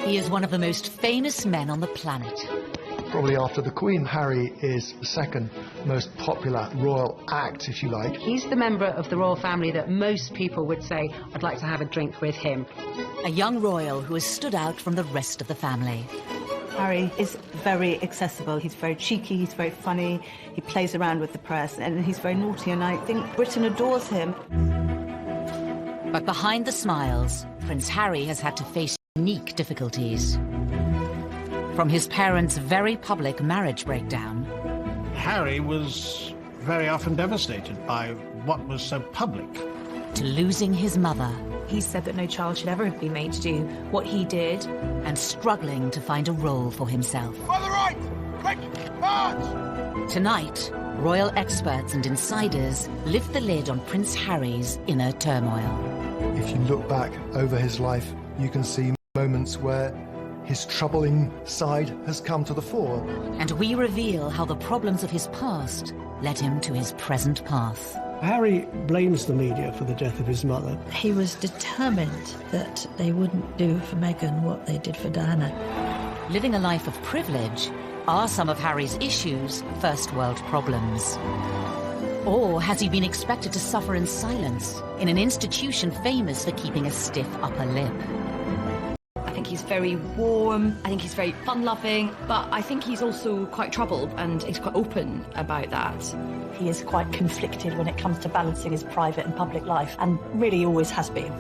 He is one of the most famous men on the planet. Probably after the Queen, Harry is the second most popular royal act, if you like. He's the member of the royal family that most people would say, I'd like to have a drink with him. A young royal who has stood out from the rest of the family. Harry is very accessible. He's very cheeky, he's very funny, he plays around with the press, and he's very naughty, and I think Britain adores him. But behind the smiles, Prince Harry has had to face unique difficulties. From his parents' very public marriage breakdown. Harry was very often devastated by what was so public. To losing his mother. He said that no child should ever be made to do what he did. And struggling to find a role for himself. On the right! Quick! March! Tonight, royal experts and insiders lift the lid on Prince Harry's inner turmoil. If you look back over his life, you can see moments where his troubling side has come to the fore. And we reveal how the problems of his past led him to his present path. Harry blames the media for the death of his mother. He was determined that they wouldn't do for Meghan what they did for Diana. Living a life of privilege, are some of Harry's issues first world problems? Or has he been expected to suffer in silence in an institution famous for keeping a stiff upper lip? I think he's very warm, I think he's very fun-loving, but I think he's also quite troubled, and he's quite open about that. He is quite conflicted when it comes to balancing his private and public life, and really always has been.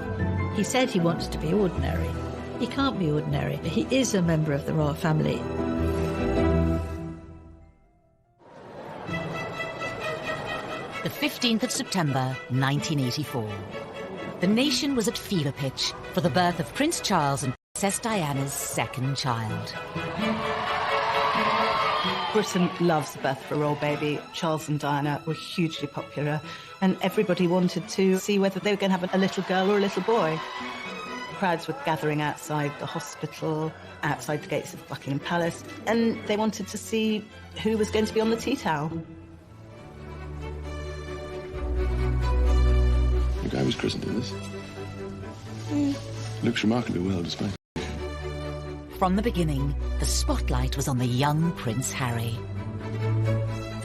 He said he wants to be ordinary. He can't be ordinary. He is a member of the royal family. The 15th of September, 1984. The nation was at fever pitch for the birth of Prince Charles and Princess Diana's second child. Britain loves the birth of a royal baby. Charles and Diana were hugely popular, and everybody wanted to see whether they were going to have a little girl or a little boy. Crowds were gathering outside the hospital, outside the gates of Buckingham Palace, and they wanted to see who was going to be on the tea towel. The guy was christened in this. Looks remarkably well displayed. From the beginning, the spotlight was on the young Prince Harry.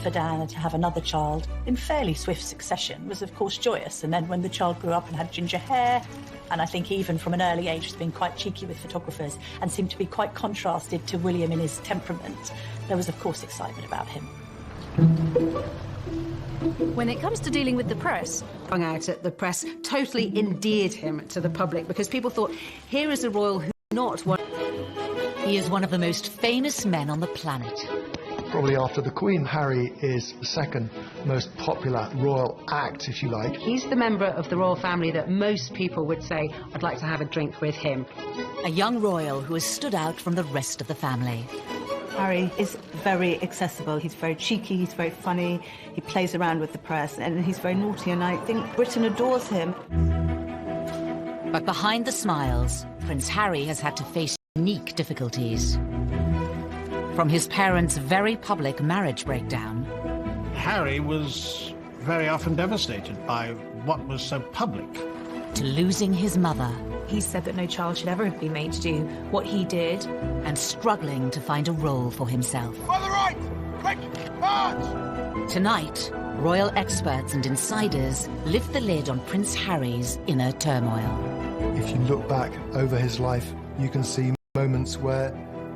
For Diana to have another child in fairly swift succession was of course joyous, and then when the child grew up and had ginger hair, and I think even from an early age has been quite cheeky with photographers and seemed to be quite contrasted to William in his temperament, there was of course excitement about him. When it comes to dealing with the press, Hung out at the press totally endeared him to the public because people thought, here is a royal who not one. He is one of the most famous men on the planet. Probably after the Queen, Harry is the second most popular royal act, if you like. He's the member of the royal family that most people would say, I'd like to have a drink with him. A young royal who has stood out from the rest of the family. Harry is very accessible. He's very cheeky, he's very funny, he plays around with the press, and he's very naughty, and I think Britain adores him. But behind the smiles, Prince Harry has had to face unique difficulties. From his parents' very public marriage breakdown. Harry was very often devastated by what was so public. To losing his mother. he said that no child should ever be made to do what he did. And struggling to find a role for himself. On the right! Quick! March! Tonight, royal experts and insiders lift the lid on Prince Harry's inner turmoil. If you look back over his life, you can see moments where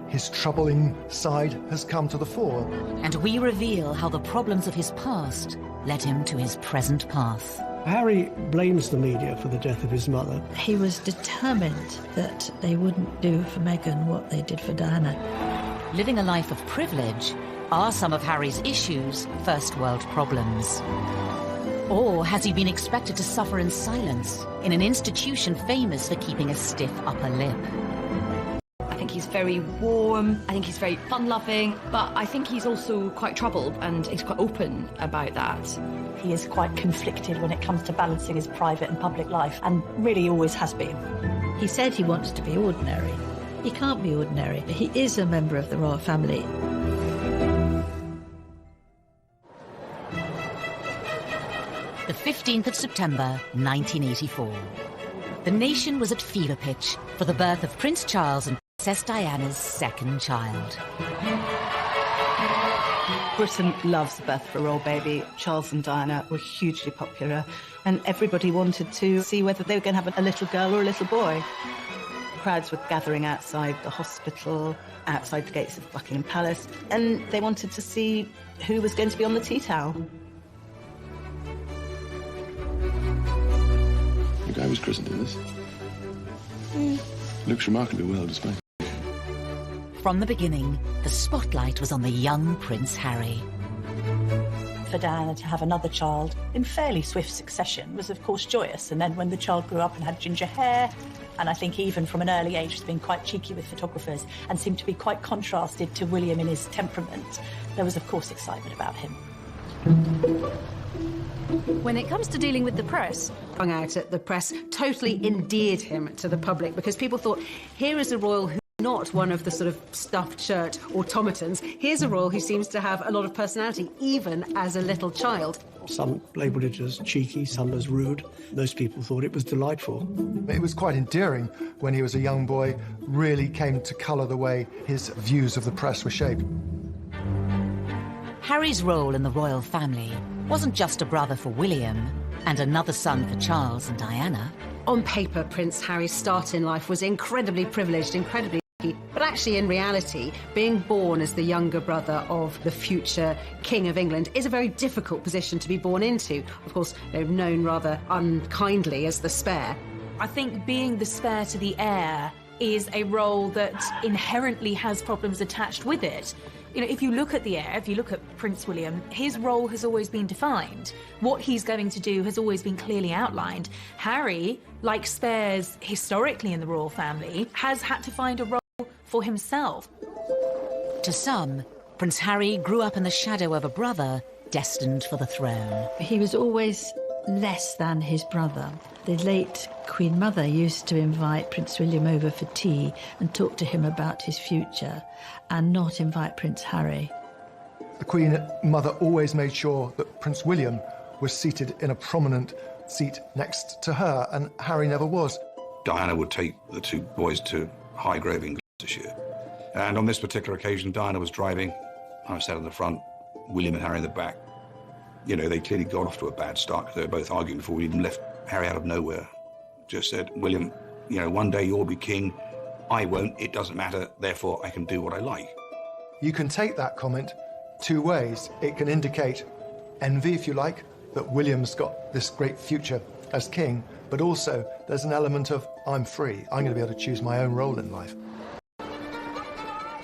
his troubling side has come to the fore. And we reveal how the problems of his past led him to his present path. Harry blames the media for the death of his mother. He was determined that they wouldn't do for Meghan what they did for Diana. Living a life of privilege, are some of Harry's issues first world problems? Or has he been expected to suffer in silence in an institution famous for keeping a stiff upper lip? I think he's very warm, I think he's very fun-loving, but I think he's also quite troubled and he's quite open about that. He is quite conflicted when it comes to balancing his private and public life, and really always has been. He said he wants to be ordinary. He can't be ordinary. He is a member of the royal family. The 15th of September, 1984. The nation was at fever pitch for the birth of Prince Charles and Princess Diana's second child. Britain loves the birth of a royal baby. Charles and Diana were hugely popular, and everybody wanted to see whether they were going to have a little girl or a little boy. Crowds were gathering outside the hospital, outside the gates of Buckingham Palace, and they wanted to see who was going to be on the tea towel. The guy was christened in this. Looks remarkably well displayed. From the beginning, the spotlight was on the young Prince Harry. For Diana to have another child in fairly swift succession was, of course, joyous. And then when the child grew up and had ginger hair, and I think even from an early age has been quite cheeky with photographers and seemed to be quite contrasted to William in his temperament, there was, of course, excitement about him. When it comes to dealing with the press, hung out at the press totally endeared him to the public because people thought, here is a royal who not one of the sort of stuffed shirt automatons. Here's a royal who seems to have a lot of personality, even as a little child. Some labelled it as cheeky, some as rude. Those people thought it was delightful. It was quite endearing when he was a young boy, really came to colour the way his views of the press were shaped. Harry's role in the royal family wasn't just a brother for William and another son for Charles and Diana. On paper, Prince Harry's start in life was incredibly privileged, incredibly lucky, but actually in reality, being born as the younger brother of the future King of England is a very difficult position to be born into. Of course, they're known rather unkindly as the spare. I think being the spare to the heir is a role that inherently has problems attached with it. You know, if you look at the heir, if you look at Prince William, his role has always been defined. What he's going to do has always been clearly outlined. Harry, like spares historically in the royal family, has had to find a role for himself. To some, Prince Harry grew up in the shadow of a brother destined for the throne. He was always less than his brother. The late Queen Mother used to invite Prince William over for tea and talk to him about his future, and not invite Prince Harry. The Queen Mother always made sure that Prince William was seated in a prominent seat next to her, and Harry never was. Diana would take the two boys to Highgrove in Gloucestershire. And on this particular occasion, Diana was driving. I was sat in the front, William and Harry in the back. You know, they clearly got off to a bad start because they were both arguing before we even left. Harry out of nowhere just said, William, you know, one day you'll be king. I won't. It doesn't matter. Therefore, I can do what I like. You can take that comment two ways. It can indicate envy, if you like, that William's got this great future as king, but also there's an element of, I'm free. I'm going to be able to choose my own role in life.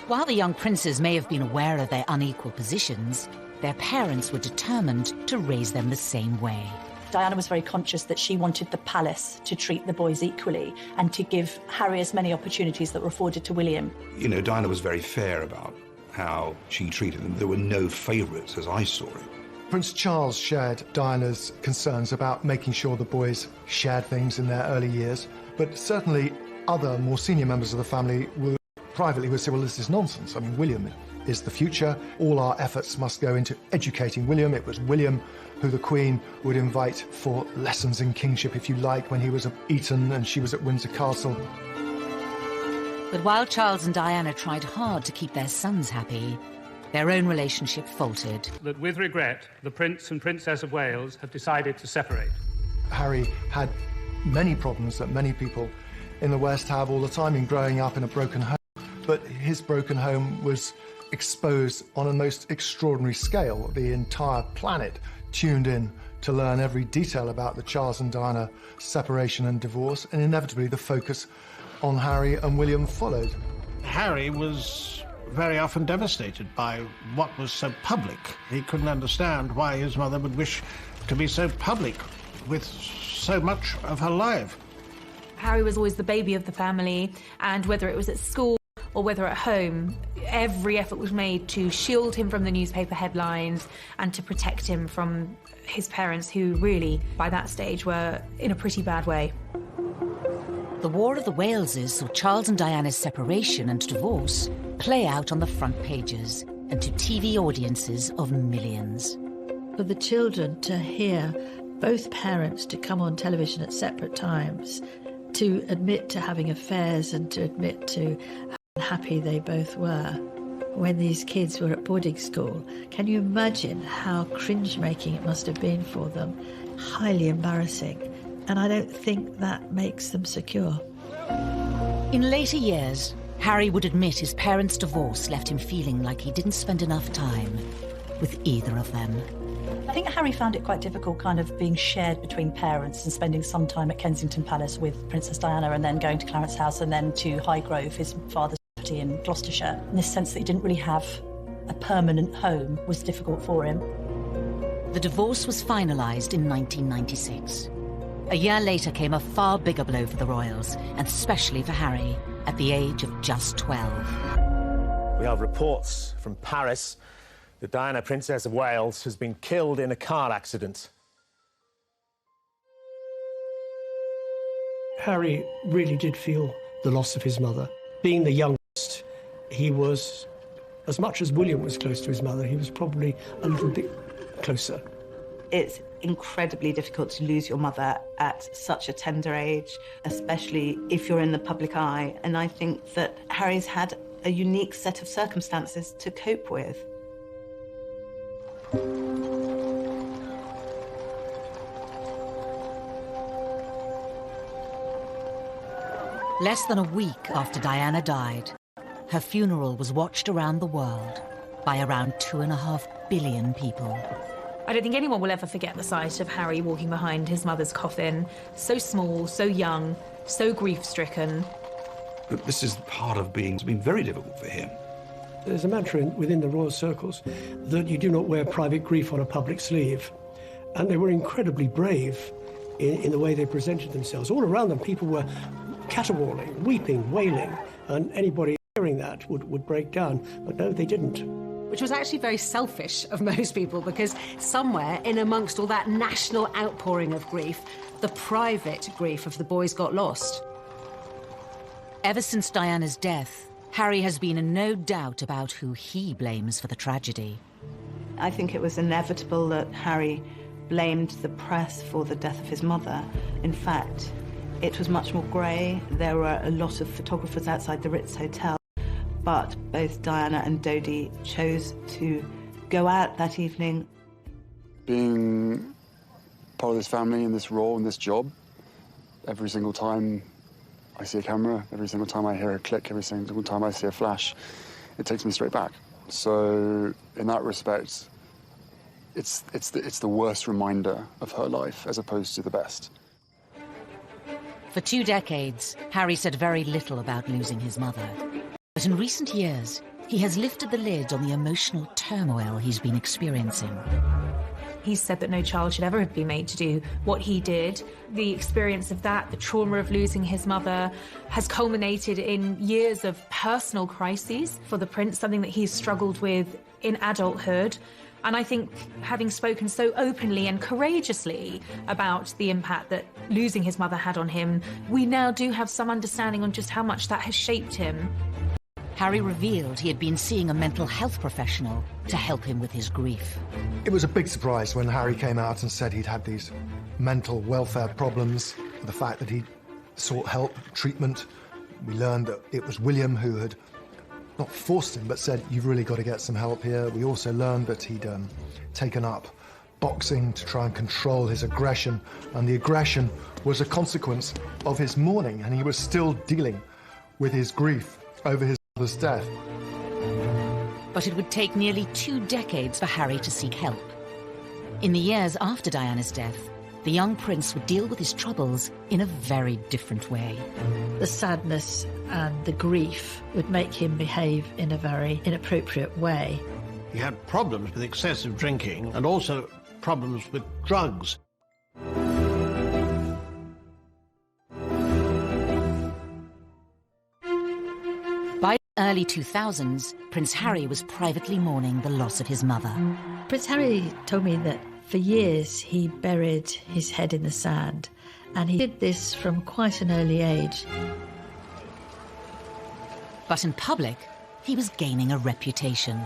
While the young princes may have been aware of their unequal positions, their parents were determined to raise them the same way. Diana was very conscious that she wanted the palace to treat the boys equally and to give Harry as many opportunities that were afforded to William. You know, Diana was very fair about how she treated them. There were no favourites, as I saw it. Prince Charles shared Diana's concerns about making sure the boys shared things in their early years, but certainly other more senior members of the family privately would say, well, this is nonsense. I mean, William is the future. All our efforts must go into educating William. It was William who the Queen would invite for lessons in kingship, if you like, when he was at Eton and she was at Windsor Castle. But while Charles and Diana tried hard to keep their sons happy, their own relationship faltered. That with regret, the Prince and Princess of Wales have decided to separate. Harry had many problems that many people in the West have all the time in growing up in a broken home, but his broken home was exposed on a most extraordinary scale. The entire planet tuned in to learn every detail about the Charles and Diana separation and divorce, and inevitably the focus on Harry and William followed. Harry was very often devastated by what was so public. He couldn't understand why his mother would wish to be so public with so much of her life. Harry was always the baby of the family, and whether it was at school or whether at home, every effort was made to shield him from the newspaper headlines and to protect him from his parents, who really, by that stage, were in a pretty bad way. The War of the Waleses saw Charles and Diana's separation and divorce play out on the front pages and to TV audiences of millions. For the children to hear both parents to come on television at separate times, to admit to having affairs and to admit to happy they both were when these kids were at boarding school. Can you imagine how cringe-making it must have been for them? Highly embarrassing. And I don't think that makes them secure. In later years, Harry would admit his parents' divorce left him feeling like he didn't spend enough time with either of them. I think Harry found it quite difficult kind of being shared between parents and spending some time at Kensington Palace with Princess Diana and then going to Clarence House and then to Highgrove, his father's property in Gloucestershire. In this sense that he didn't really have a permanent home was difficult for him. The divorce was finalised in 1996. A year later came a far bigger blow for the royals, and especially for Harry, at the age of just 12. We have reports from Paris that Diana, Princess of Wales, has been killed in a car accident. Harry really did feel the loss of his mother. Being the youngest, he was, as much as William was close to his mother, he was probably a little bit closer. It's incredibly difficult to lose your mother at such a tender age, especially if you're in the public eye. And I think that Harry's had a unique set of circumstances to cope with. Less than a week after Diana died, her funeral was watched around the world by around 2.5 billion people. I don't think anyone will ever forget the sight of Harry walking behind his mother's coffin. So small, so young, so grief-stricken. But this is part of it's been very difficult for him. There's a mantra within the royal circles that you do not wear private grief on a public sleeve. And they were incredibly brave in the way they presented themselves. All around them, people were caterwauling, weeping, wailing, and anybody hearing that would break down. But no, they didn't. Which was actually very selfish of most people, because somewhere in amongst all that national outpouring of grief, the private grief of the boys got lost. Ever since Diana's death, Harry has been in no doubt about who he blames for the tragedy. I think it was inevitable that Harry blamed the press for the death of his mother. In fact, it was much more grey. There were a lot of photographers outside the Ritz Hotel, but both Diana and Dodi chose to go out that evening. Being part of this family and this role and this job, every single time I see a camera, every single time I hear a click, every single time I see a flash, it takes me straight back. So in that respect, it's the worst reminder of her life as opposed to the best. For 2 decades, Harry said very little about losing his mother. But in recent years, he has lifted the lid on the emotional turmoil he's been experiencing. He said that no child should ever have been made to do what he did. The experience of that, the trauma of losing his mother, has culminated in years of personal crises for the prince, something that he's struggled with in adulthood. And I think having spoken so openly and courageously about the impact that losing his mother had on him, we now do have some understanding on just how much that has shaped him. Harry revealed he had been seeing a mental health professional to help him with his grief. It was a big surprise when Harry came out and said he'd had these mental welfare problems, the fact that he'd sought help, treatment. We learned that it was William who had not forced him, but said, you've really got to get some help here. We also learned that he'd taken up boxing to try and control his aggression, and the aggression was a consequence of his mourning, and he was still dealing with his grief over his mother's death. But it would take nearly 2 decades for Harry to seek help. In the years after Diana's death, the young prince would deal with his troubles in a very different way. The sadness and the grief would make him behave in a very inappropriate way. He had problems with excessive drinking and also problems with drugs. By the early 2000s, Prince Harry was privately mourning the loss of his mother. Prince Harry told me that for years he buried his head in the sand, and he did this from quite an early age. But in public, he was gaining a reputation.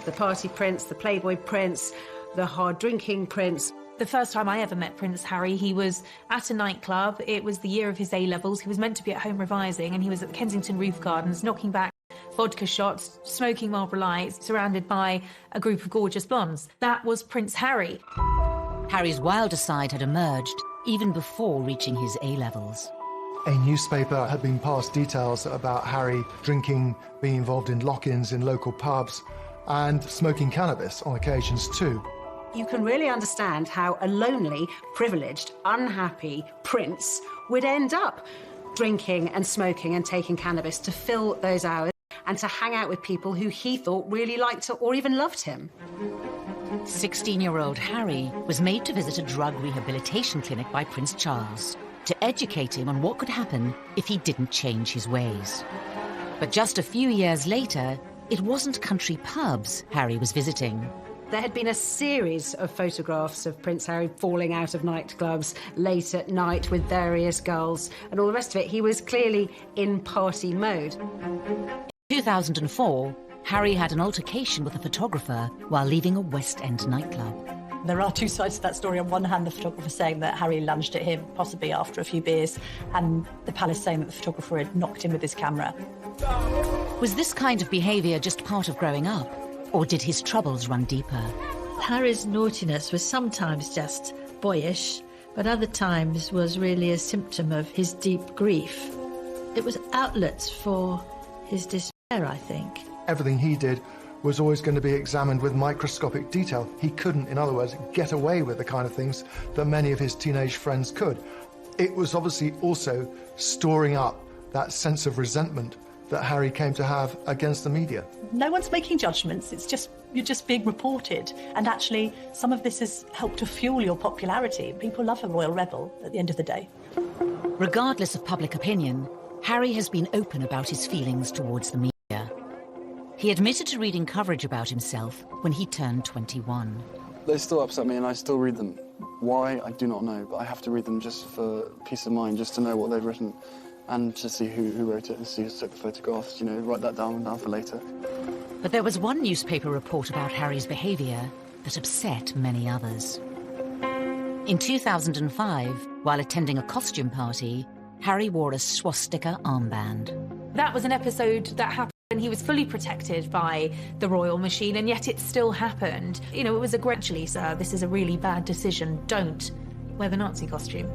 The party prince, the playboy prince, the hard-drinking prince. The first time I ever met Prince Harry, he was at a nightclub. It was the year of his A-levels. He was meant to be at home revising, and he was at the Kensington Roof Gardens, knocking back vodka shots, smoking Marlboro Lights, surrounded by a group of gorgeous blondes. That was Prince Harry. Harry's wilder side had emerged even before reaching his A-levels. A newspaper had been passed details about Harry drinking, being involved in lock-ins in local pubs, and smoking cannabis on occasions too. You can really understand how a lonely, privileged, unhappy prince would end up drinking and smoking and taking cannabis to fill those hours and to hang out with people who he thought really liked or even loved him. 16-year-old Harry was made to visit a drug rehabilitation clinic by Prince Charles to educate him on what could happen if he didn't change his ways. But just a few years later, it wasn't country pubs Harry was visiting. There had been a series of photographs of Prince Harry falling out of nightclubs late at night with various girls and all the rest of it. He was clearly in party mode. In 2004, Harry had an altercation with a photographer while leaving a West End nightclub. There are two sides to that story. On one hand, the photographer saying that Harry lunged at him, possibly after a few beers, and the palace saying that the photographer had knocked him with his camera. Was this kind of behaviour just part of growing up, or did his troubles run deeper? Harry's naughtiness was sometimes just boyish, but other times was really a symptom of his deep grief. It was outlets for his despair, I think. Everything he did was always going to be examined with microscopic detail. He couldn't, in other words, get away with the kind of things that many of his teenage friends could. It was obviously also storing up that sense of resentment that Harry came to have against the media. No one's making judgments, you're just being reported. And actually, some of this has helped to fuel your popularity. People love a royal rebel at the end of the day. Regardless of public opinion, Harry has been open about his feelings towards the media. He admitted to reading coverage about himself when he turned 21. They still upset me and I still read them. Why, I do not know, but I have to read them just for peace of mind, just to know what they've written and to see who wrote it and see who took the photographs, you know, write that down for later. But there was one newspaper report about Harry's behaviour that upset many others. In 2005, while attending a costume party, Harry wore a swastika armband. That was an episode that happened and he was fully protected by the royal machine, and yet it still happened. You know, it was gradually, sir, this is a really bad decision. Don't wear the Nazi costume.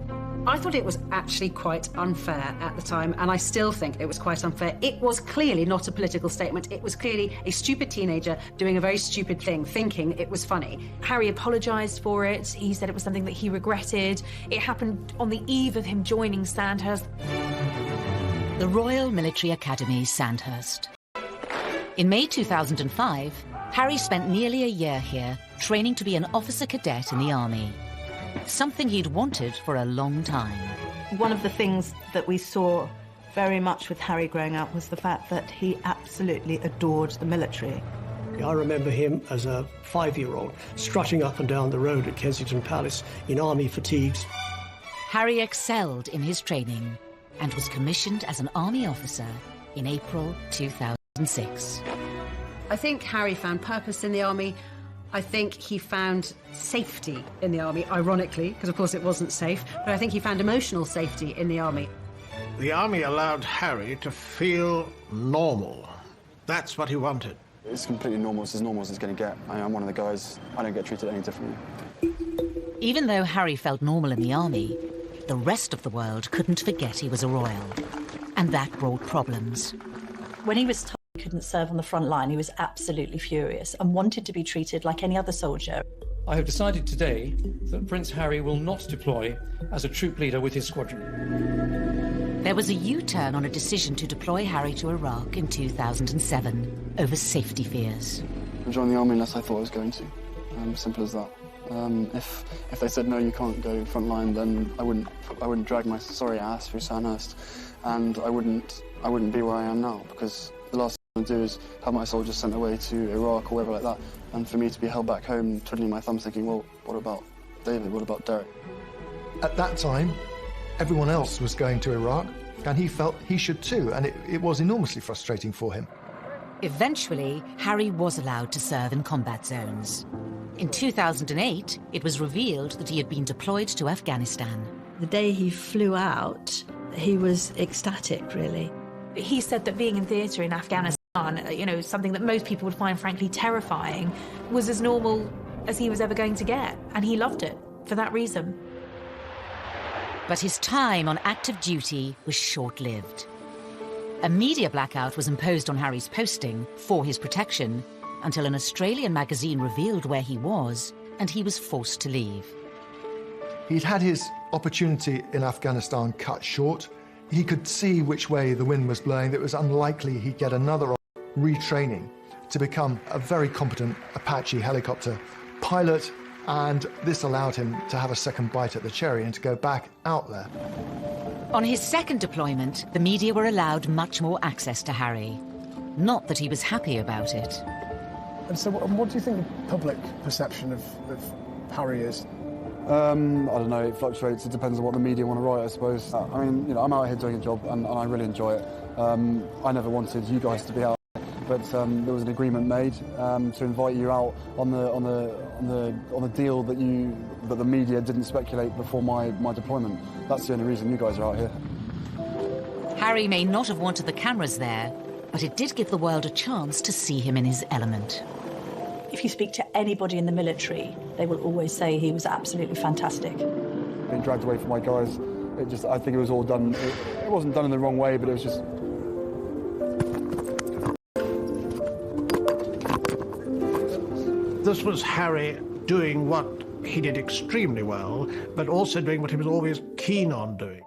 I thought it was actually quite unfair at the time, and I still think it was quite unfair. It was clearly not a political statement. It was clearly a stupid teenager doing a very stupid thing, thinking it was funny. Harry apologised for it. He said it was something that he regretted. It happened on the eve of him joining Sandhurst. The Royal Military Academy, Sandhurst. In May 2005, Harry spent nearly a year here, training to be an officer cadet in the army. Something he'd wanted for a long time. One of the things that we saw very much with Harry growing up was the fact that he absolutely adored the military. I remember him as a 5-year-old strutting up and down the road at Kensington Palace in army fatigues. Harry excelled in his training and was commissioned as an army officer in April 2006. I think Harry found purpose in the army. I think he found safety in the army, ironically, because of course it wasn't safe, but I think he found emotional safety in the army. The army allowed Harry to feel normal. That's what he wanted. It's completely normal. It's as normal as it's going to get. I'm one of the guys. I don't get treated any differently. Even though Harry felt normal in the army, the rest of the world couldn't forget he was a royal. And that brought problems. When he was told he couldn't serve on the front line, he was absolutely furious and wanted to be treated like any other soldier. I have decided today that Prince Harry will not deploy as a troop leader with his squadron. There was a U-turn on a decision to deploy Harry to Iraq in 2007 over safety fears. I joined the army unless I thought I was going to. Simple as that. If they said no, you can't go front line, then I wouldn't drag my sorry ass through Sandhurst, and I wouldn't be where I am now, because the last thing I want to do is have my soldiers sent away to Iraq or wherever like that, and for me to be held back home, twiddling my thumbs, thinking, well, what about David? What about Derek? At that time, everyone else was going to Iraq, and he felt he should too, and it was enormously frustrating for him. Eventually, Harry was allowed to serve in combat zones. In 2008, it was revealed that he had been deployed to Afghanistan. The day he flew out, he was ecstatic, really. He said that being in theatre in Afghanistan, you know, something that most people would find frankly terrifying, was as normal as he was ever going to get, and he loved it for that reason. But his time on active duty was short-lived. A media blackout was imposed on Harry's posting for his protection until an Australian magazine revealed where he was, and he was forced to leave. He'd had his opportunity in Afghanistan cut short. He could see which way the wind was blowing. It was unlikely he'd get another retraining to become a very competent Apache helicopter pilot, and this allowed him to have a second bite at the cherry and to go back out there. On his second deployment, the media were allowed much more access to Harry. Not that he was happy about it. And so what do you think the public perception of Harry is? I don't know, it fluctuates. It depends on what the media want to write, I suppose. I mean, you know, I'm out here doing a job and I really enjoy it. I never wanted you guys to be out, but there was an agreement made to invite you out on the deal that the media didn't speculate before my deployment. That's the only reason you guys are out here. Harry may not have wanted the cameras there, but it did give the world a chance to see him in his element. If you speak to anybody in the military, they will always say he was absolutely fantastic. Being dragged away from my guys, I think it was all done, it wasn't done in the wrong way, but it was just... This was Harry doing what he did extremely well, but also doing what he was always keen on doing.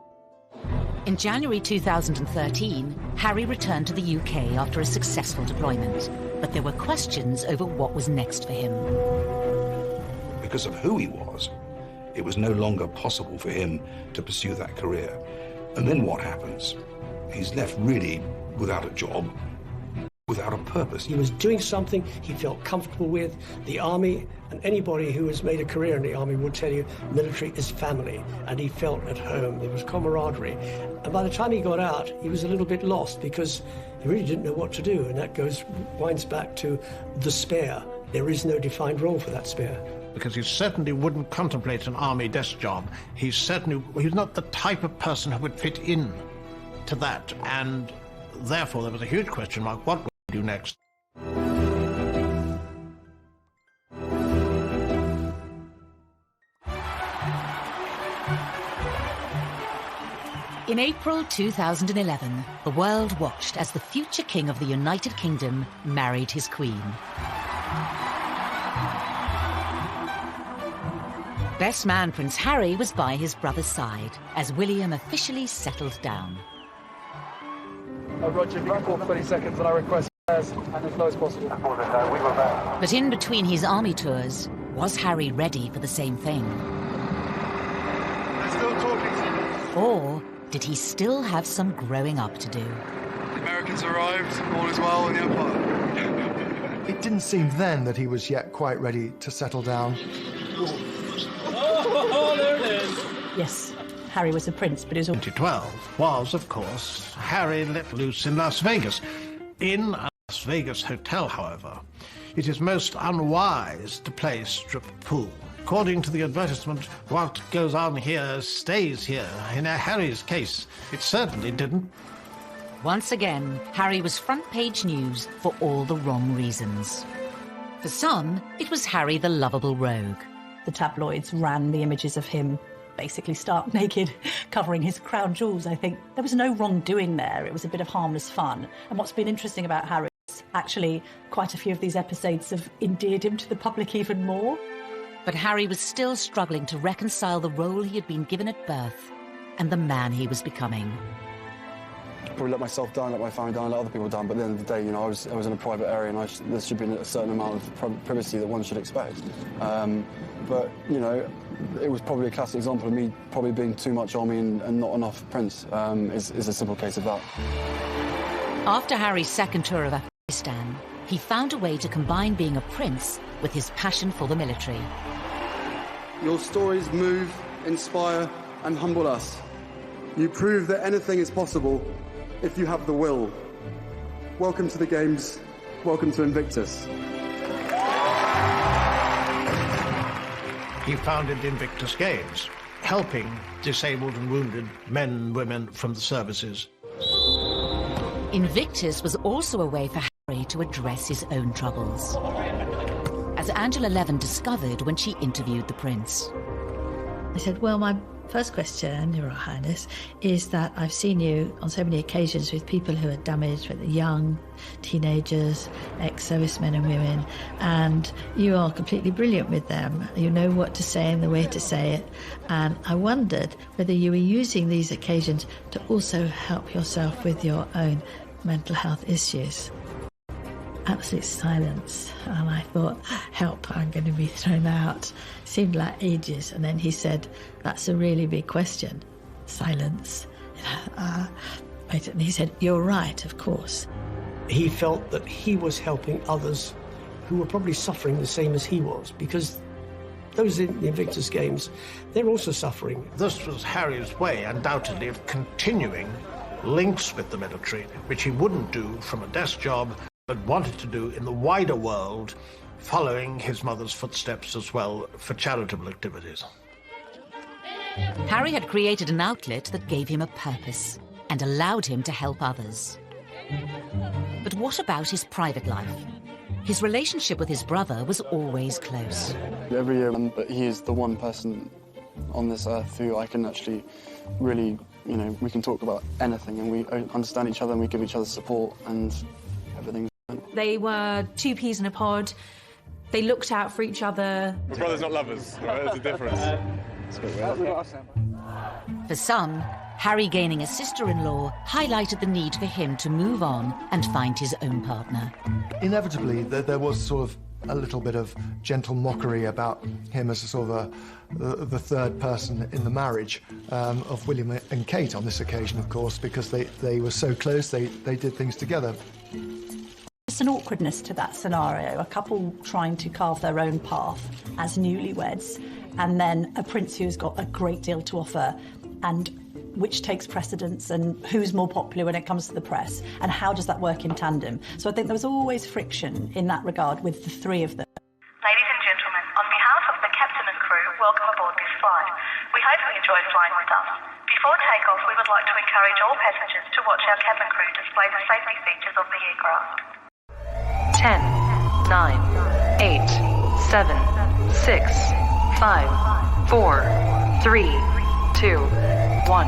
In January 2013, Harry returned to the UK after a successful deployment, but there were questions over what was next for him. Because of who he was, it was no longer possible for him to pursue that career. And then what happens? He's left really without a job, without a purpose. He was doing something he felt comfortable with. The army, and anybody who has made a career in the army would tell you military is family, and he felt at home. There was camaraderie. And by the time he got out, he was a little bit lost because he really didn't know what to do, and that winds back to the spare. There is no defined role for that spare. Because he certainly wouldn't contemplate an army desk job. He was not the type of person who would fit in to that, and therefore there was a huge question mark, what would he do next? In April 2011, the world watched as the future King of the United Kingdom married his Queen. Best man Prince Harry was by his brother's side as William officially settled down. Roger, if you can call 30 seconds and I request as low as possible. But in between his army tours, was Harry ready for the same thing? They're still talking to you. Or did he still have some growing up to do? The Americans arrived, all is well in the Empire. It didn't seem then that he was yet quite ready to settle down. Oh, there it is. Yes, Harry was a prince, but it was all... 2012 was, of course, Harry let loose in Las Vegas. In a Las Vegas hotel, however, it is most unwise to play strip pool. According to the advertisement, what goes on here stays here. In Harry's case, it certainly didn't. Once again, Harry was front-page news for all the wrong reasons. For some, it was Harry the lovable rogue. The tabloids ran the images of him basically stark naked, covering his crown jewels, I think. There was no wrongdoing there. It was a bit of harmless fun. And what's been interesting about Harry is actually quite a few of these episodes have endeared him to the public even more. But Harry was still struggling to reconcile the role he had been given at birth and the man he was becoming. Probably let myself down, let my family down, let other people down, but at the end of the day, you know, I was in a private area and there should be a certain amount of privacy that one should expect. But, you know, it was probably a classic example of me probably being too much army and not enough prince, is a simple case of that. After Harry's second tour of Afghanistan, he found a way to combine being a prince with his passion for the military. Your stories move, inspire and humble us. You prove that anything is possible if you have the will. Welcome to the Games. Welcome to Invictus. he founded the Invictus Games, helping disabled and wounded men and women from the services. Invictus was also a way for Harry to address his own troubles, as Angela Levin discovered when she interviewed the Prince. I said, well, my first question, Your Highness, is that I've seen you on so many occasions with people who are damaged, with the young, teenagers, ex-servicemen and women, and you are completely brilliant with them. You know what to say and the way to say it. And I wondered whether you were using these occasions to also help yourself with your own mental health issues. Absolute silence, and I thought, help, I'm going to be thrown out. Seemed like ages, and then he said, that's a really big question. Silence. And he said, you're right, of course. He felt that he was helping others who were probably suffering the same as he was, because those in the Invictus Games, they're also suffering. This was Harry's way, undoubtedly, of continuing links with the military, which he wouldn't do from a desk job, but wanted to do in the wider world, following his mother's footsteps as well for charitable activities. Harry had created an outlet that gave him a purpose and allowed him to help others. But what about his private life? His relationship with his brother was always close. Every year, but he is the one person on this earth who I can actually really, we can talk about anything and we understand each other and we give each other support and everything. They were two peas in a pod. They looked out for each other. My brothers not lovers, right? There's a difference. It's a bit weird. For some, Harry gaining a sister-in-law highlighted the need for him to move on and find his own partner. Inevitably, there was sort of a little bit of gentle mockery about him as a sort of the third person in the marriage of William and Kate on this occasion, of course, because they were so close, they did things together. There's an awkwardness to that scenario, a couple trying to carve their own path as newlyweds, and then a prince who's got a great deal to offer, and which takes precedence, and who's more popular when it comes to the press, and how does that work in tandem? So I think there was always friction in that regard with the three of them. Ladies and gentlemen, on behalf of the captain and crew, welcome aboard this flight. We hope you enjoy flying with us. Before takeoff, we would like to encourage all passengers to watch our cabin crew display the safety features of the aircraft. 10, 9, 8, 7, 6, 5, 4, 3, 2, 1,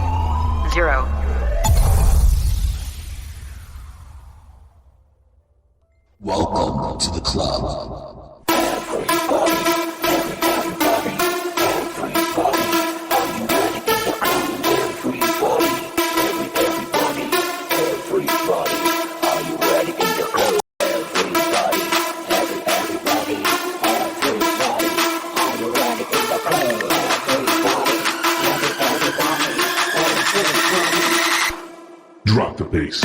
0. Welcome to the club. Drop the bass.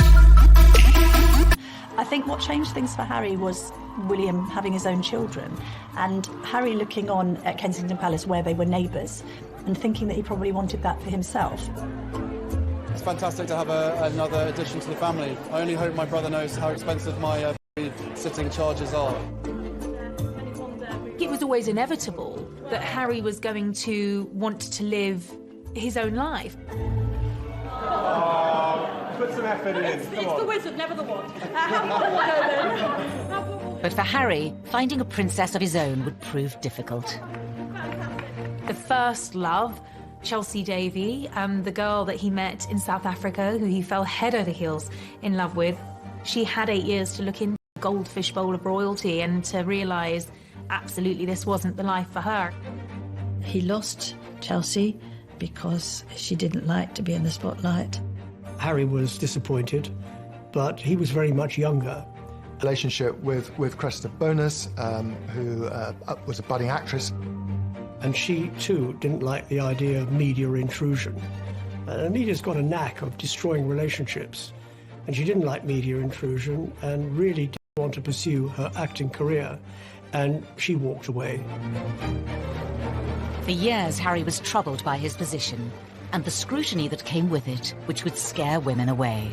I think what changed things for Harry was William having his own children, and Harry looking on at Kensington Palace where they were neighbours and thinking that he probably wanted that for himself. It's fantastic to have another addition to the family. I only hope my brother knows how expensive my sitting charges are. It was always inevitable that Harry was going to want to live his own life. Put some effort in. It's the wizard, never the wand. But for Harry, finding a princess of his own would prove difficult. The first love, Chelsea Davy, the girl that he met in South Africa, who he fell head over heels in love with, she had 8 years to look into the goldfish bowl of royalty and to realise absolutely this wasn't the life for her. He lost Chelsea because she didn't like to be in the spotlight. Harry was disappointed, but he was very much younger. Relationship with Cressida Bonus, who was a budding actress. And she, too, didn't like the idea of media intrusion. Media's got a knack of destroying relationships, and she didn't like media intrusion and really didn't want to pursue her acting career, and she walked away. For years, Harry was troubled by his position and the scrutiny that came with it, which would scare women away.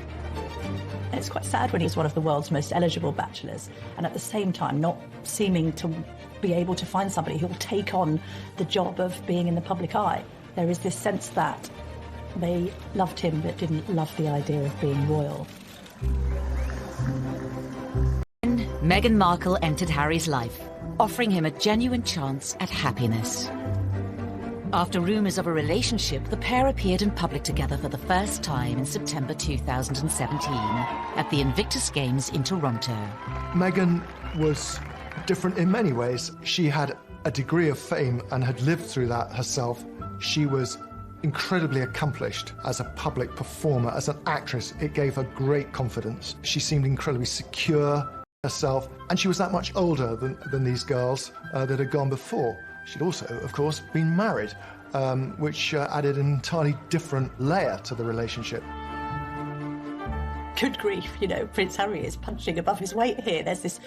It's quite sad when he's one of the world's most eligible bachelors, and at the same time not seeming to be able to find somebody who will take on the job of being in the public eye. There is this sense that they loved him but didn't love the idea of being royal. Meghan Markle entered Harry's life, offering him a genuine chance at happiness. After rumours of a relationship, the pair appeared in public together for the first time in September 2017 at the Invictus Games in Toronto. Meghan was different in many ways. She had a degree of fame and had lived through that herself. She was incredibly accomplished as a public performer, as an actress. It gave her great confidence. She seemed incredibly secure herself, and she was that much older than these girls that had gone before. She'd also, of course, been married, which added an entirely different layer to the relationship. Good grief, you know, Prince Harry is punching above his weight here. There's this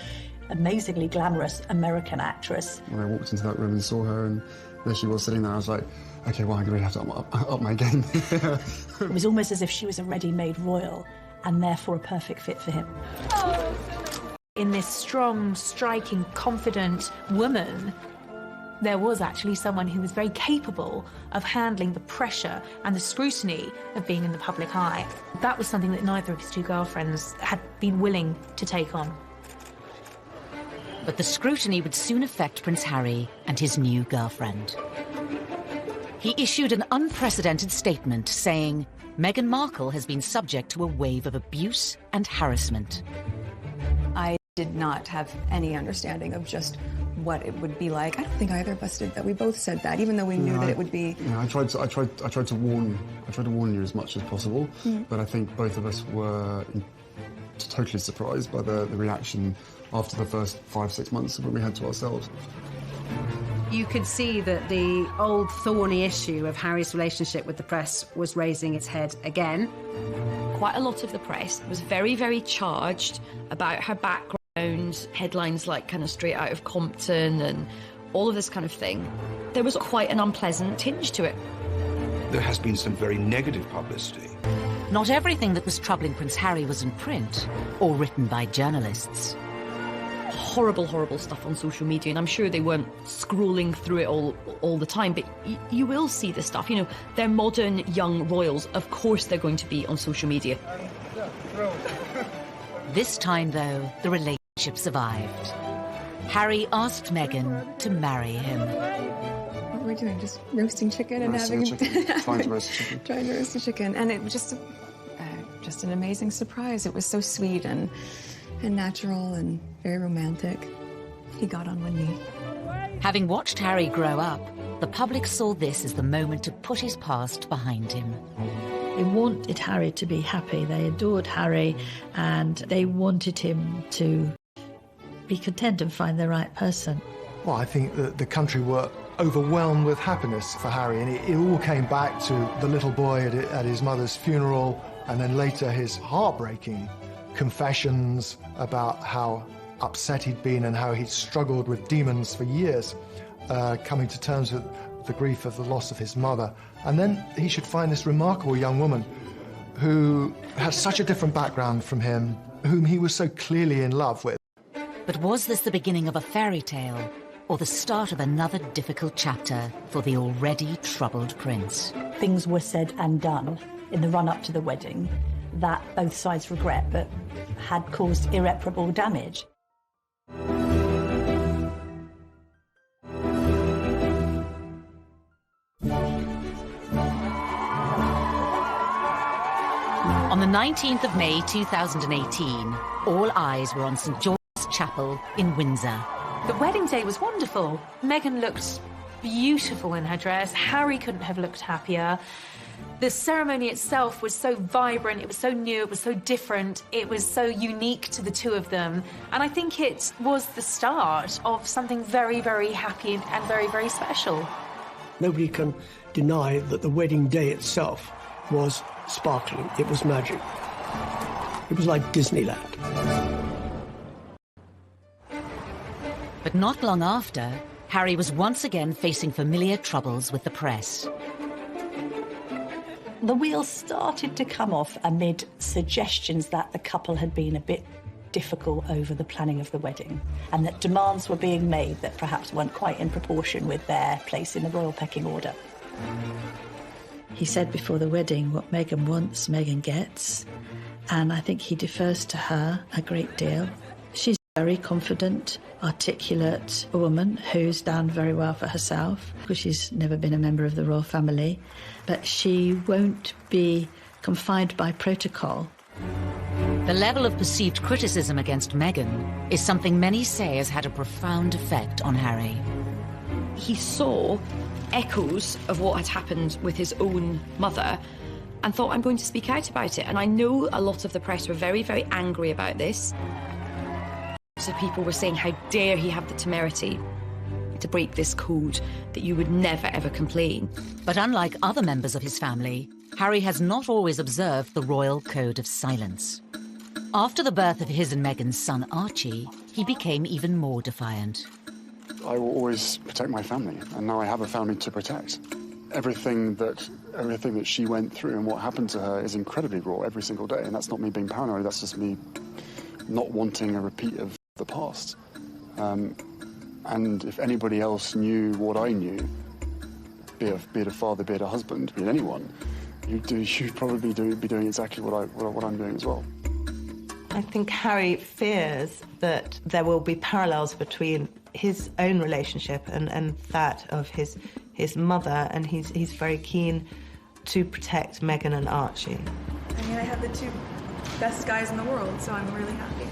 amazingly glamorous American actress. When I walked into that room and saw her, and there she was sitting there, I was like, OK, well, I'm going to have to up my game. It was almost as if she was a ready-made royal, and therefore a perfect fit for him. In this strong, striking, confident woman, there was actually someone who was very capable of handling the pressure and the scrutiny of being in the public eye. That was something that neither of his two girlfriends had been willing to take on. But the scrutiny would soon affect Prince Harry and his new girlfriend. He issued an unprecedented statement saying, Meghan Markle has been subject to a wave of abuse and harassment. I did not have any understanding of just what it would be like. I don't think either of us did that. We both said that, even though we knew that it would be. I tried to warn you as much as possible, but I think both of us were totally surprised by the reaction after the first 5-6 months of what we had to ourselves. You could see that the old thorny issue of Harry's relationship with the press was raising its head again. Quite a lot of the press was very, very charged about her background, headlines like kind of straight out of Compton and all of this kind of thing. There was quite an unpleasant tinge to it. There has been some very negative publicity. Not everything that was troubling Prince Harry was in print or written by journalists. Horrible, horrible stuff on social media, and I'm sure they weren't scrolling through it all the time, but you will see this stuff. You know, they're modern young royals. Of course they're going to be on social media. This time, though, the relationship survived. Harry asked Meghan to marry him. What we're doing, just roasting chicken and Roasting having... chicken. Trying to roast a chicken. Trying to roast a chicken. And it was just an amazing surprise. It was so sweet and natural and very romantic. He got on one knee. Having watched Harry grow up, the public saw this as the moment to put his past behind him. They wanted Harry to be happy. They adored Harry, and they wanted him to be content and find the right person. Well, I think that the country were overwhelmed with happiness for Harry, and it all came back to the little boy at his mother's funeral, and then later his heartbreaking confessions about how upset he'd been and how he'd struggled with demons for years, coming to terms with the grief of the loss of his mother. And then he should find this remarkable young woman who had such a different background from him, whom he was so clearly in love with. But was this the beginning of a fairy tale, or the start of another difficult chapter for the already troubled prince? Things were said and done in the run-up to the wedding that both sides regret, but had caused irreparable damage. On the 19th of May 2018, all eyes were on St. George's Chapel in Windsor. The wedding day was wonderful. Meghan looked beautiful in her dress. Harry couldn't have looked happier. The ceremony itself was so vibrant, it was so new, it was so different, it was so unique to the two of them. And I think it was the start of something very, very happy and very, very special. Nobody can deny that the wedding day itself was sparkling. It was magic. It was like Disneyland. But not long after, Harry was once again facing familiar troubles with the press. The wheels started to come off amid suggestions that the couple had been a bit difficult over the planning of the wedding, and that demands were being made that perhaps weren't quite in proportion with their place in the royal pecking order. He said before the wedding, what Meghan wants, Meghan gets. And I think he defers to her a great deal. She's a very confident, articulate woman who's done very well for herself, because she's never been a member of the royal family. But she won't be confined by protocol. The level of perceived criticism against Meghan is something many say has had a profound effect on Harry. He saw echoes of what had happened with his own mother and thought, I'm going to speak out about it. And I know a lot of the press were very, very angry about this. So people were saying, how dare he have the temerity to break this code, that you would never, ever complain. But unlike other members of his family, Harry has not always observed the royal code of silence. After the birth of his and Meghan's son Archie, he became even more defiant. I will always protect my family, and now I have a family to protect. Everything that she went through and what happened to her is incredibly raw every single day, and that's not me being paranoid, that's just me not wanting a repeat of the past. And if anybody else knew what I knew, be it a father, be it a husband, be it anyone, you'd probably be doing exactly what I'm doing as well. I think Harry fears that there will be parallels between his own relationship and that of his mother, and he's very keen to protect Meghan and Archie. I mean, I have the two best guys in the world, so I'm really happy.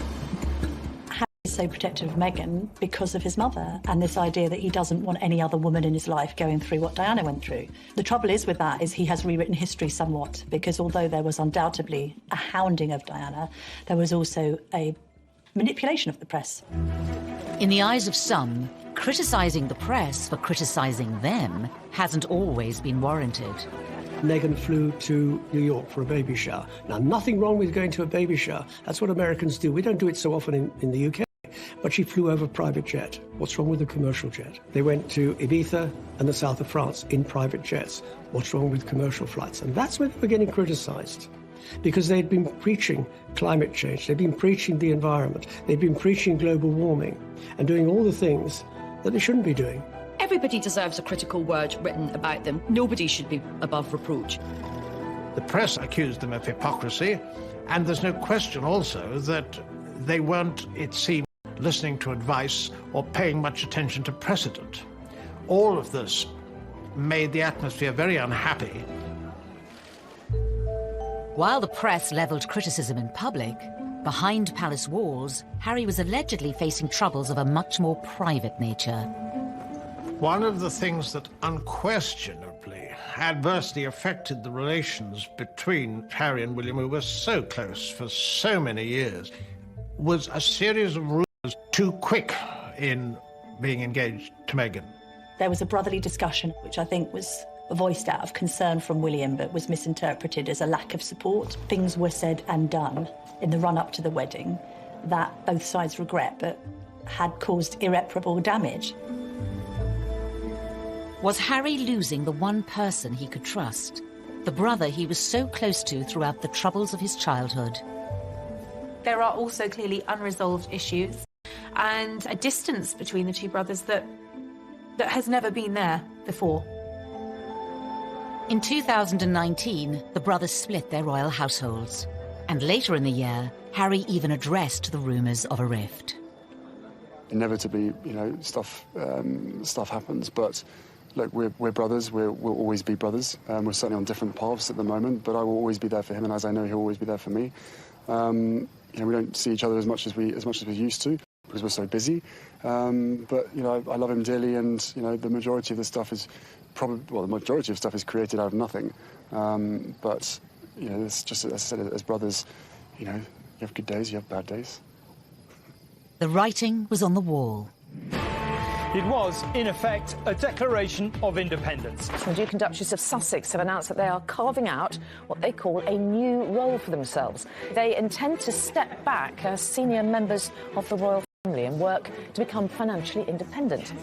Harry is so protective of Meghan because of his mother and this idea that he doesn't want any other woman in his life going through what Diana went through. The trouble is with that is he has rewritten history somewhat, because although there was undoubtedly a hounding of Diana, there was also a manipulation of the press. In the eyes of some, criticising the press for criticising them hasn't always been warranted. Meghan flew to New York for a baby shower. Now, nothing wrong with going to a baby shower. That's what Americans do. We don't do it so often in the UK. But she flew over a private jet. What's wrong with a commercial jet? They went to Ibiza and the south of France in private jets. What's wrong with commercial flights? And that's where they were getting criticised, because they'd been preaching climate change, they'd been preaching the environment, they'd been preaching global warming and doing all the things that they shouldn't be doing. Everybody deserves a critical word written about them. Nobody should be above reproach. The press accused them of hypocrisy, and there's no question also that they weren't, it seemed, listening to advice or paying much attention to precedent. All of this made the atmosphere very unhappy. While the press levelled criticism in public, behind palace walls, Harry was allegedly facing troubles of a much more private nature. One of the things that unquestionably adversely affected the relations between Harry and William, who were so close for so many years, was a series of rumours too quick in being engaged to Meghan. There was a brotherly discussion, which I think was voiced out of concern from William, but was misinterpreted as a lack of support. Things were said and done in the run-up to the wedding that both sides regret, but had caused irreparable damage. Was Harry losing the one person he could trust? The brother he was so close to throughout the troubles of his childhood? There are also clearly unresolved issues and a distance between the two brothers that has never been there before. In 2019, the brothers split their royal households. And later in the year, Harry even addressed the rumours of a rift. Inevitably, stuff happens, but look, we're brothers, we'll always be brothers. We're certainly on different paths at the moment, but I will always be there for him, and as I know, he'll always be there for me. We don't see each other as much as we used to, because we're so busy. But I love him dearly, and the majority of the stuff is the majority of stuff is created out of nothing. But it's just, as I said, as brothers, you have good days, you have bad days. The writing was on the wall. It was, in effect, a declaration of independence. The Duke and Duchess of Sussex have announced that they are carving out what they call a new role for themselves. They intend to step back as senior members of the royal family and work to become financially independent.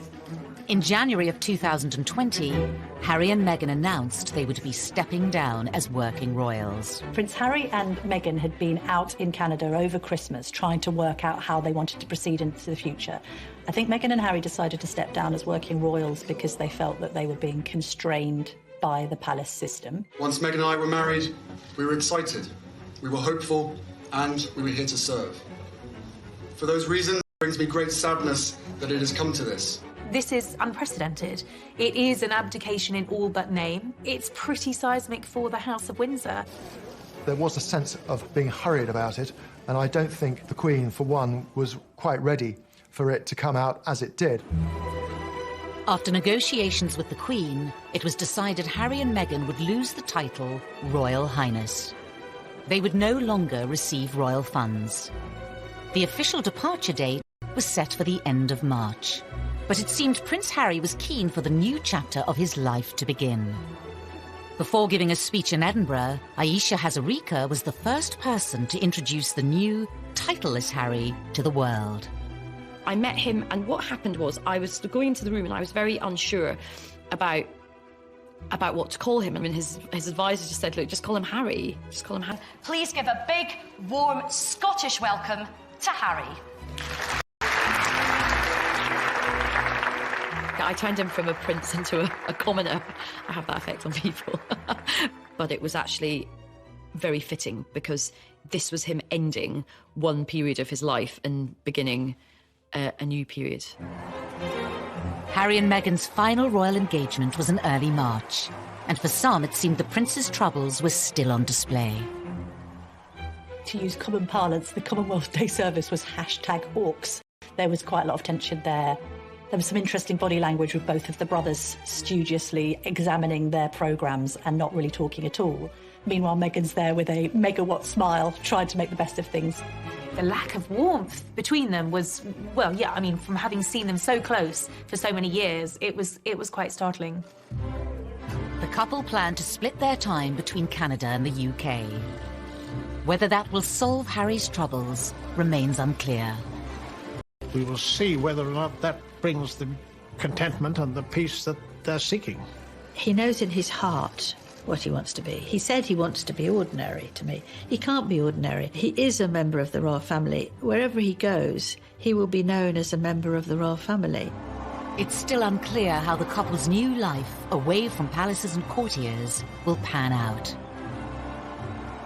In January of 2020, Harry and Meghan announced they would be stepping down as working royals. Prince Harry and Meghan had been out in Canada over Christmas trying to work out how they wanted to proceed into the future. I think Meghan and Harry decided to step down as working royals because they felt that they were being constrained by the palace system. Once Meghan and I were married, we were excited, we were hopeful, and we were here to serve. For those reasons, it brings me great sadness that it has come to this. This is unprecedented. It is an abdication in all but name. It's pretty seismic for the House of Windsor. There was a sense of being hurried about it, and I don't think the Queen, for one, was quite ready for it to come out as it did. After negotiations with the Queen, it was decided Harry and Meghan would lose the title Royal Highness. They would no longer receive royal funds. The official departure date was set for the end of March. But it seemed Prince Harry was keen for the new chapter of his life to begin. Before giving a speech in Edinburgh, Aisha Hazarika was the first person to introduce the new, titleless Harry to the world. I met him, and what happened was I was going into the room and I was very unsure about what to call him. I mean, his advisor just said, look, just call him Harry. Just call him Harry. Please give a big, warm Scottish welcome to Harry. I turned him from a prince into a commoner. I have that effect on people. But it was actually very fitting because this was him ending one period of his life and beginning a new period. Harry and Meghan's final royal engagement was in early March, and for some it seemed the prince's troubles were still on display. To use common parlance, the Commonwealth Day service was #Hawks. There was quite a lot of tension there. There was some interesting body language with both of the brothers studiously examining their programmes and not really talking at all. Meanwhile, Meghan's there with a megawatt smile, trying to make the best of things. The lack of warmth between them was, well, yeah, I mean, from having seen them so close for so many years, it was quite startling. The couple plan to split their time between Canada and the UK. Whether that will solve Harry's troubles remains unclear. We will see whether or not that brings the contentment and the peace that they're seeking. He knows in his heart what he wants to be. He said he wants to be ordinary to me. He can't be ordinary. He is a member of the royal family. Wherever he goes, he will be known as a member of the royal family. It's still unclear how the couple's new life, away from palaces and courtiers, will pan out.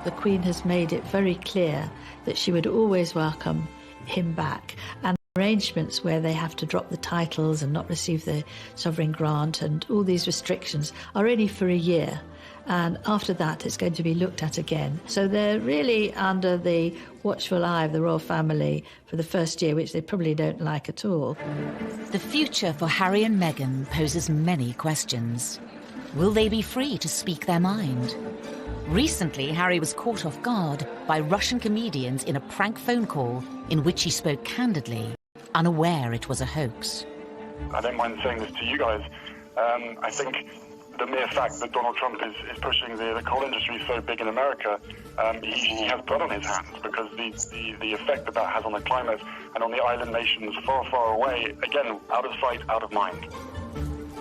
The Queen has made it very clear that she would always welcome him back, and arrangements where they have to drop the titles and not receive the sovereign grant and all these restrictions are only for a year, and after that it's going to be looked at again. So they're really under the watchful eye of the royal family for the first year, which they probably don't like at all. The future for Harry and Meghan poses many questions. Will they be free to speak their mind? Recently, Harry was caught off guard by Russian comedians in a prank phone call in which he spoke candidly, unaware it was a hoax. I don't mind saying this to you guys. I think the mere fact that Donald Trump is pushing the coal industry so big in America, he has blood on his hands, because the effect that has on the climate and on the island nations far, far away, again, out of sight, out of mind.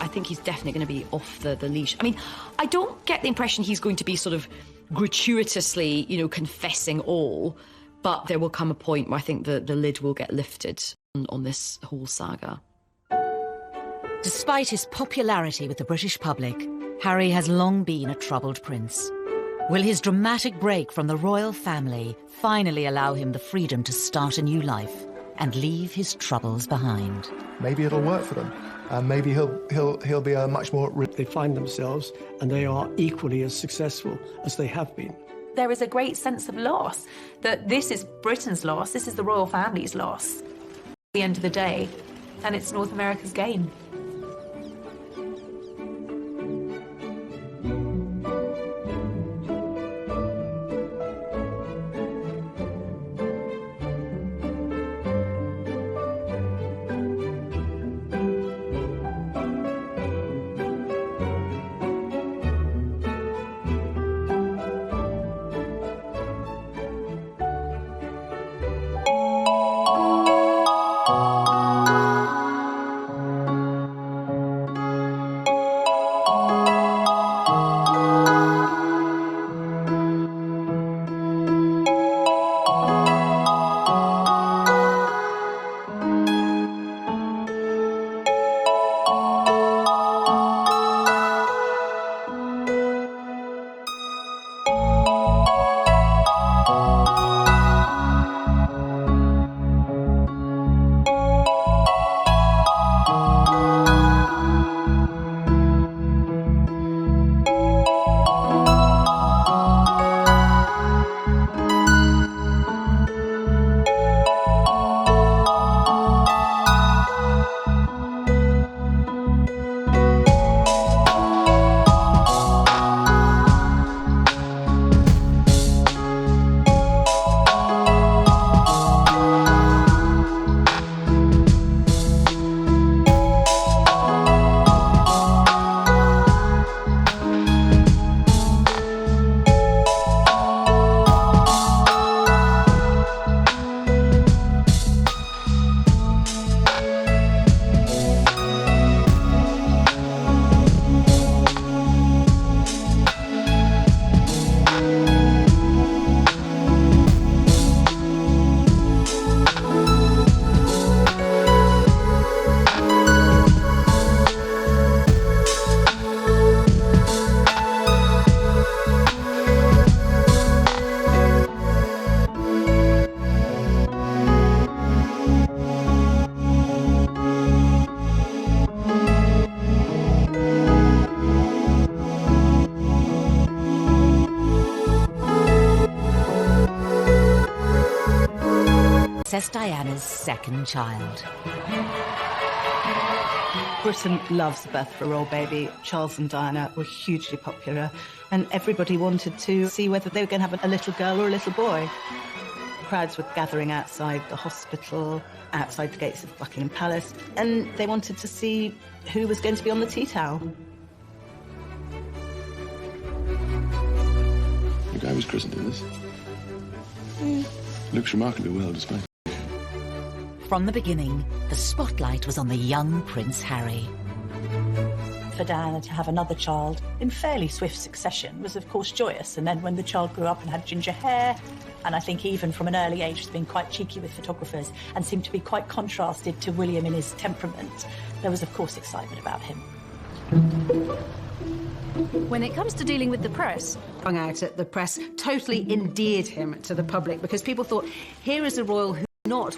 I think he's definitely going to be off the leash. I mean, I don't get the impression he's going to be sort of gratuitously, confessing all, but there will come a point where I think the lid will get lifted on this whole saga. Despite his popularity with the British public, Harry has long been a troubled prince. Will his dramatic break from the royal family finally allow him the freedom to start a new life and leave his troubles behind? Maybe it'll work for them. Maybe he'll be a much more... They find themselves and they are equally as successful as they have been. There is a great sense of loss, that this is Britain's loss, this is the royal family's loss. At the end of the day, and it's North America's gain. Princess Diana's second child. Britain loves the birth of a royal baby. Charles and Diana were hugely popular, and everybody wanted to see whether they were going to have a little girl or a little boy. Crowds were gathering outside the hospital, outside the gates of Buckingham Palace, and they wanted to see who was going to be on the tea towel. The guy was christened in this. Looks remarkably well displayed. From the beginning, the spotlight was on the young Prince Harry. For Diana to have another child in fairly swift succession was, of course, joyous. And then when the child grew up and had ginger hair, and I think even from an early age was being quite cheeky with photographers and seemed to be quite contrasted to William in his temperament, there was, of course, excitement about him. When it comes to dealing with the press, hung out at the press totally endeared him to the public because people thought, here is a royal who not one